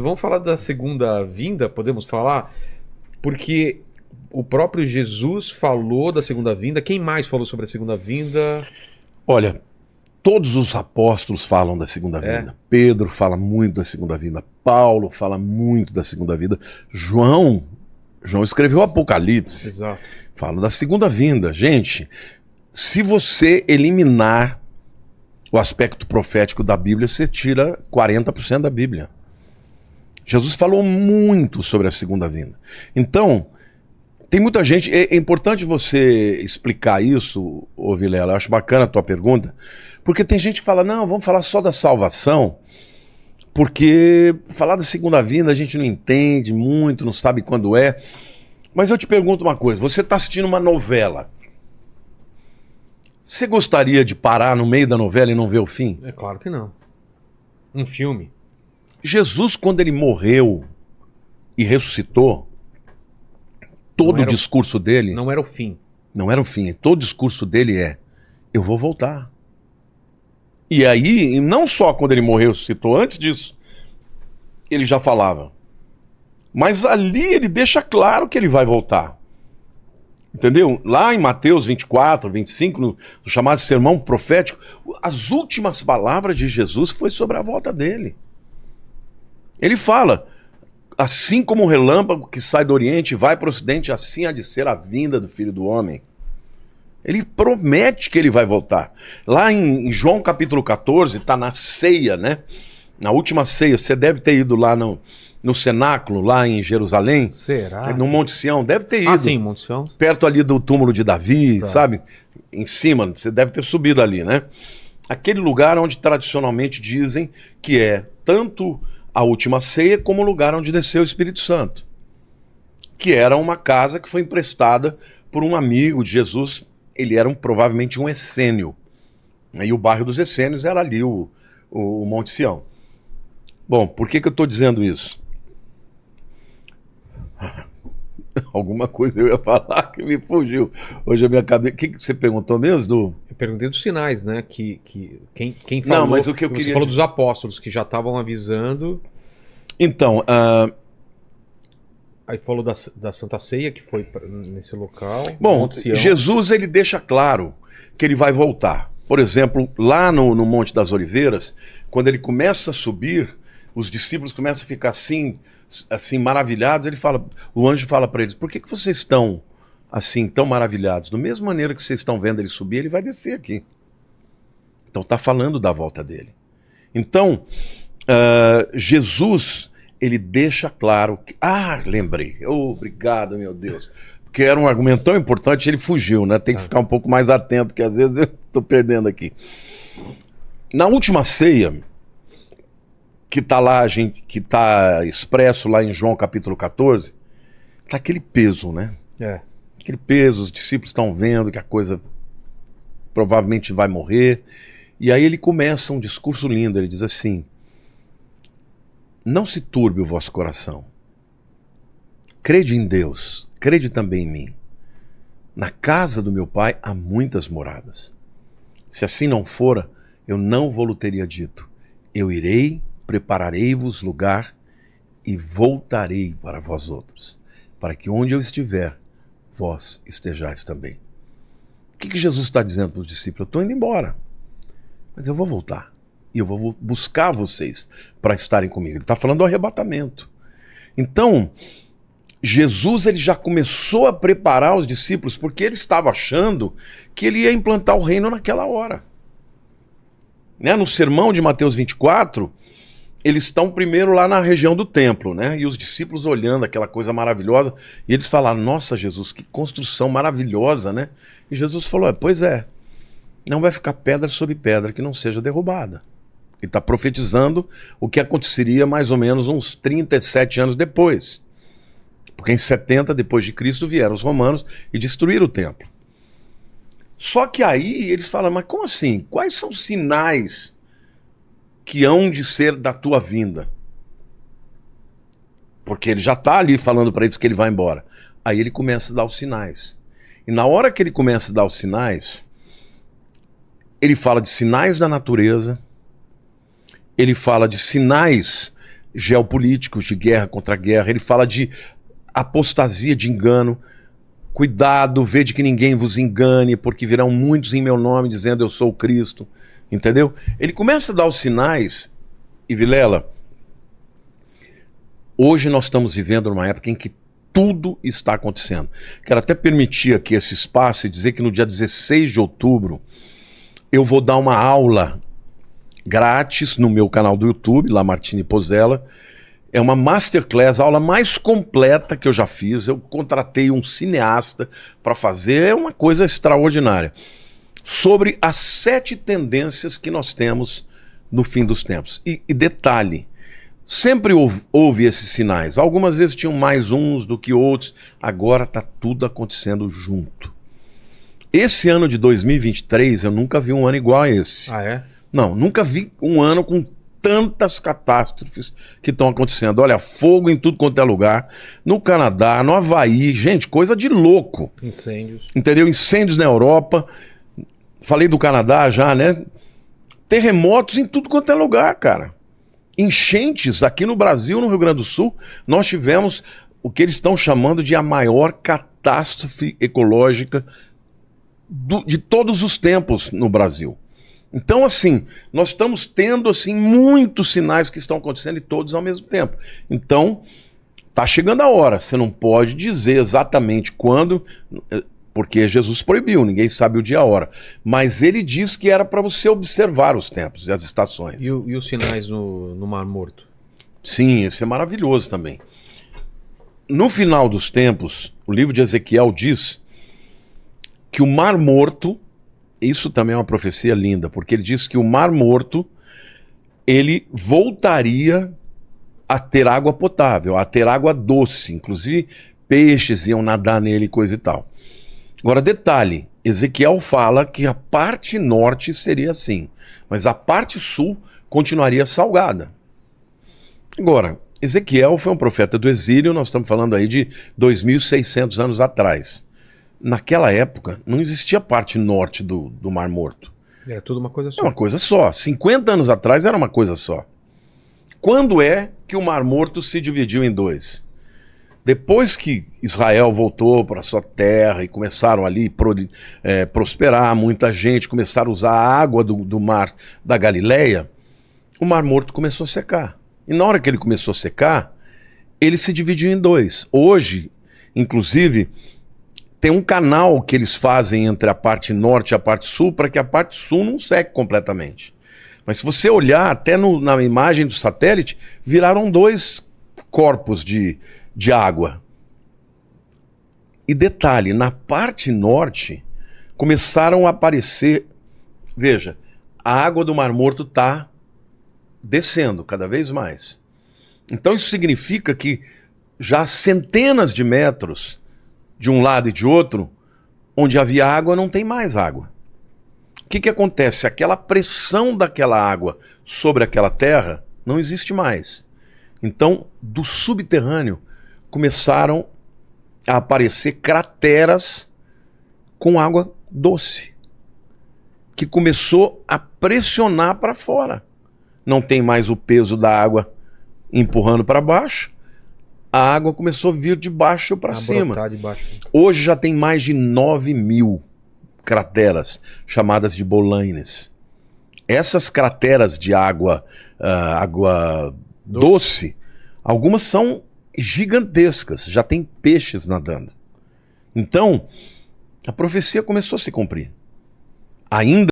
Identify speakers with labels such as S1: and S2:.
S1: Vamos falar da segunda vinda, podemos falar? Porque o próprio Jesus falou da segunda vinda. Quem mais falou sobre a segunda vinda?
S2: Olha, todos os apóstolos falam da segunda vinda. Pedro fala muito da segunda vinda. Paulo fala muito da segunda vinda. João escreveu o Apocalipse.
S1: Exato.
S2: Fala da segunda vinda. Gente, se você eliminar o aspecto profético da Bíblia, você tira 40% da Bíblia. Jesus falou muito sobre a segunda vinda. Então, tem muita gente... É importante você explicar isso, ô Vilela. Eu acho bacana a tua pergunta. Porque tem gente que fala, não, vamos falar só da salvação, porque falar da segunda vinda a gente não entende muito, não sabe quando é. Mas eu te pergunto uma coisa, você está assistindo uma novela. Você gostaria de parar no meio da novela e não ver o fim?
S1: É claro que não. Um filme.
S2: Jesus, quando ele morreu e ressuscitou, todo o discurso dele...
S1: Não era o fim.
S2: Não era o fim. Todo o discurso dele é, eu vou voltar. E aí, não só quando ele morreu e ressuscitou, antes disso, ele já falava. Mas ali ele deixa claro que ele vai voltar. Entendeu? Lá em Mateus 24, 25, no chamado sermão profético, as últimas palavras de Jesus foi sobre a volta dele. Ele fala, assim como o relâmpago que sai do Oriente e vai para o Ocidente, assim há de ser a vinda do Filho do Homem. Ele promete que ele vai voltar. Lá em João capítulo 14, está na ceia, né? Na última ceia, você deve ter ido lá no cenáculo, lá em Jerusalém.
S1: Será?
S2: No Monte Sião, deve ter ido.
S1: Ah, sim, Monte Sião.
S2: Perto ali do túmulo de Davi,
S1: Tá.
S2: sabe? Em cima, você deve ter subido ali, né? Aquele lugar onde tradicionalmente dizem que é tanto a última ceia como o lugar onde desceu o Espírito Santo. Que era uma casa que foi emprestada por um amigo de Jesus. Ele era provavelmente um essênio. E o bairro dos essênios era ali o Monte Sião. Bom, por que eu estou dizendo isso? Alguma coisa eu ia falar que me fugiu. Hoje a minha cabeça... O que você perguntou mesmo,
S1: Eu perguntei dos sinais, né? Quem falou...
S2: Não, mas o que eu
S1: você
S2: queria
S1: falou
S2: dizer...
S1: dos apóstolos, que já estavam avisando.
S2: Então,
S1: Aí falou da Santa Ceia, que foi nesse local.
S2: bom,
S1: Monte Sião.
S2: Jesus ele deixa claro que ele vai voltar. Por exemplo, lá no Monte das Oliveiras, quando ele começa a subir, os discípulos começam a ficar assim maravilhados. O anjo fala para eles, por que vocês estão assim tão maravilhados? Da mesma maneira que vocês estão vendo ele subir, ele vai descer aqui. Então está falando da volta dele. Então, Jesus, ele deixa claro que... lembrei. Obrigado, meu Deus. Porque era um argumento tão importante, ele fugiu, né? Tem que ficar um pouco mais atento, que às vezes eu estou perdendo aqui. Na última ceia, que está lá, que está expresso lá em João capítulo 14, está aquele peso, né? Aquele peso, os discípulos estão vendo que a coisa provavelmente vai morrer. E aí ele começa um discurso lindo, ele diz assim, não se turbe o vosso coração. Crede em Deus, crede também em mim. Na casa do meu pai há muitas moradas. Se assim não fora, eu não vou-lo teria dito. Eu irei, prepararei-vos lugar e voltarei para vós outros, para que onde eu estiver, vós estejais também. O que Jesus está dizendo para os discípulos? Eu estou indo embora, mas eu vou voltar. E eu vou buscar vocês para estarem comigo. Ele está falando do arrebatamento. Então, Jesus ele já começou a preparar os discípulos, porque ele estava achando que ele ia implantar o reino naquela hora. Né? No sermão de Mateus 24, eles estão primeiro lá na região do templo, né? E os discípulos olhando aquela coisa maravilhosa, e eles falaram, nossa Jesus, que construção maravilhosa, né? E Jesus falou, pois é, não vai ficar pedra sobre pedra que não seja derrubada. Ele está profetizando o que aconteceria mais ou menos uns 37 anos depois. Porque em 70 depois de Cristo vieram os romanos e destruíram o templo. Só que aí eles falam, mas como assim? Quais são os sinais que hão de ser da tua vinda? Porque ele já está ali falando para eles que ele vai embora. Aí ele começa a dar os sinais. E na hora que ele começa a dar os sinais, ele fala de sinais da natureza, ele fala de sinais geopolíticos, de guerra contra guerra, ele fala de apostasia, de engano. Cuidado, vede que ninguém vos engane, porque virão muitos em meu nome dizendo eu sou o Cristo. Entendeu? Ele começa a dar os sinais, e Vilela, hoje nós estamos vivendo numa época em que tudo está acontecendo. Quero até permitir aqui esse espaço e dizer que no dia 16 de outubro eu vou dar uma aula grátis no meu canal do YouTube, Lamartine Pozzella. É uma masterclass, a aula mais completa que eu já fiz. Eu contratei um cineasta para fazer, é uma coisa extraordinária. Sobre as 7 tendências que nós temos no fim dos tempos. E detalhe, sempre houve esses sinais. Algumas vezes tinham mais uns do que outros. Agora está tudo acontecendo junto. Esse ano de 2023, eu nunca vi um ano igual a esse.
S1: Ah, é?
S2: Não, nunca vi um ano com tantas catástrofes que estão acontecendo. Olha, fogo em tudo quanto é lugar. No Canadá, no Havaí. Gente, coisa de louco.
S1: Incêndios.
S2: Entendeu? Incêndios na Europa. Falei do Canadá já, né? Terremotos em tudo quanto é lugar, cara. Enchentes aqui no Brasil, no Rio Grande do Sul, nós tivemos o que eles estão chamando de a maior catástrofe ecológica de todos os tempos no Brasil. Então, assim, nós estamos tendo assim muitos sinais que estão acontecendo e todos ao mesmo tempo. Então, tá chegando a hora. Você não pode dizer exatamente quando, porque Jesus proibiu, ninguém sabe o dia e a hora. Mas ele disse que era para você observar os tempos e as estações.
S1: E os sinais no Mar Morto?
S2: Sim, isso é maravilhoso também. No final dos tempos, o livro de Ezequiel diz que o Mar Morto, isso também é uma profecia linda, porque ele diz que o Mar Morto, ele voltaria a ter água potável, a ter água doce, inclusive peixes iam nadar nele e coisa e tal. Agora, detalhe, Ezequiel fala que a parte norte seria assim, mas a parte sul continuaria salgada. Agora, Ezequiel foi um profeta do exílio, nós estamos falando aí de 2.600 anos atrás. Naquela época, não existia a parte norte do Mar Morto.
S1: Era tudo uma coisa só.
S2: É uma coisa só. 50 anos atrás era uma coisa só. Quando é que o Mar Morto se dividiu em 2? Depois que Israel voltou para sua terra e começaram ali prosperar, muita gente, começaram a usar a água do mar da Galileia, o Mar Morto começou a secar. E na hora que ele começou a secar, ele se dividiu em 2. Hoje, inclusive, tem um canal que eles fazem entre a parte norte e a parte sul para que a parte sul não seque completamente. Mas se você olhar até na imagem do satélite, viraram 2 corpos de água. E detalhe, na parte norte começaram a aparecer, veja, a água do Mar Morto está descendo cada vez mais. Então isso significa que já centenas de metros de um lado e de outro, onde havia água, não tem mais água. O que acontece? Aquela pressão daquela água sobre aquela terra não existe mais. Então, do subterrâneo, começaram a aparecer crateras com água doce, que começou a pressionar para fora. Não tem mais o peso da água empurrando para baixo, a água começou a vir de baixo para cima.
S1: De baixo.
S2: Hoje já tem mais de 9.000 crateras, chamadas de bolaines. Essas crateras de água doce, algumas são gigantescas, já tem peixes nadando. Então, a profecia começou a se cumprir. Ainda